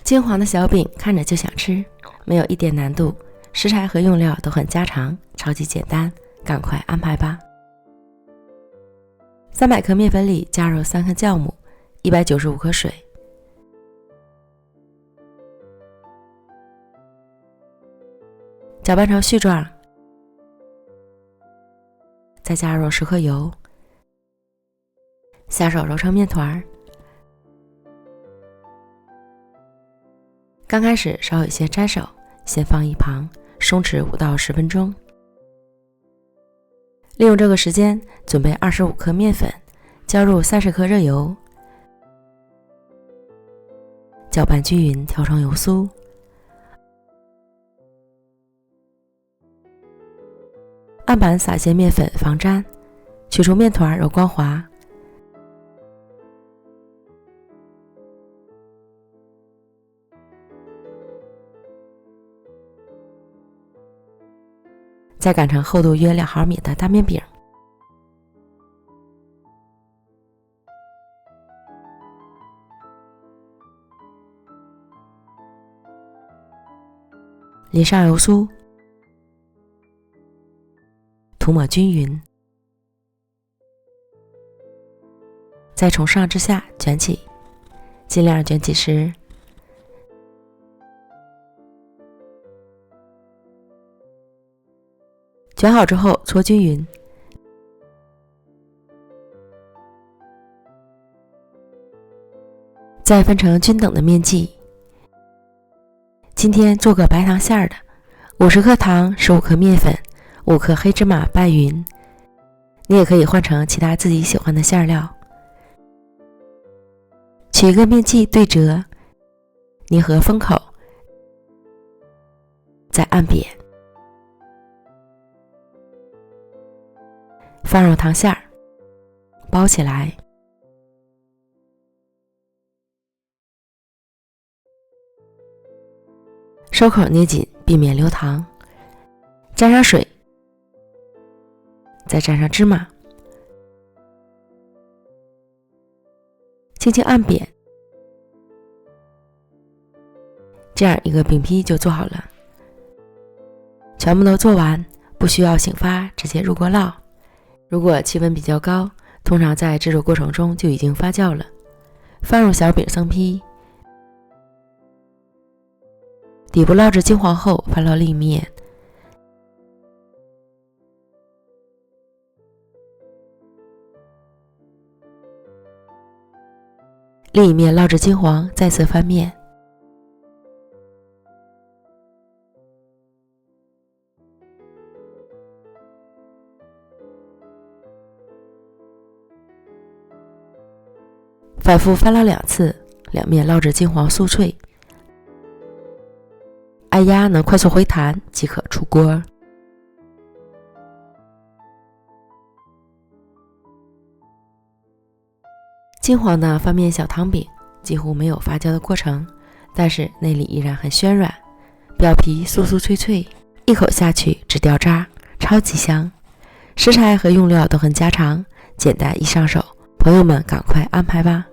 金黄的小饼看着就想吃，没有一点难度，食材和用料都很家常，超级简单，赶快安排吧。300克面粉里加入3克酵母，195克水，搅拌成絮状，再加入10克油，下手揉成面团。刚开始稍有些粘手，先放一旁，松弛5到10分钟。利用这个时间，准备25克面粉，加入30克热油，搅拌均匀，调成油酥。案板撒些面粉防粘，取出面团揉光滑。再擀成厚度约2毫米的大面饼，淋上油酥，涂抹均匀，再从上至下卷起，尽量卷起时卷好之后搓均匀，再分成均等的面剂。今天做个白糖馅儿的，50克糖，15克面粉，5克黑芝麻拌匀。你也可以换成其他自己喜欢的馅料。取一个面剂对折，捏合封口，再按扁。放入糖馅儿，包起来，收口捏紧，避免流糖。沾上水，再沾上芝麻，轻轻按扁，这样一个饼坯就做好了。全部都做完，不需要醒发，直接入锅烙。如果气温比较高，通常在制作过程中就已经发酵了。放入小饼生坯，底部烙至金黄后翻到另一面，另一面烙至金黄，再次翻面。反复翻烙2次，两面烙至金黄酥脆，按压能快速回弹即可出锅。金黄的翻面小糖饼几乎没有发酵的过程，但是内里依然很暄软，表皮酥酥脆脆，一口下去只掉渣，超级香。食材和用料都很家常，简单易上手，朋友们赶快安排吧。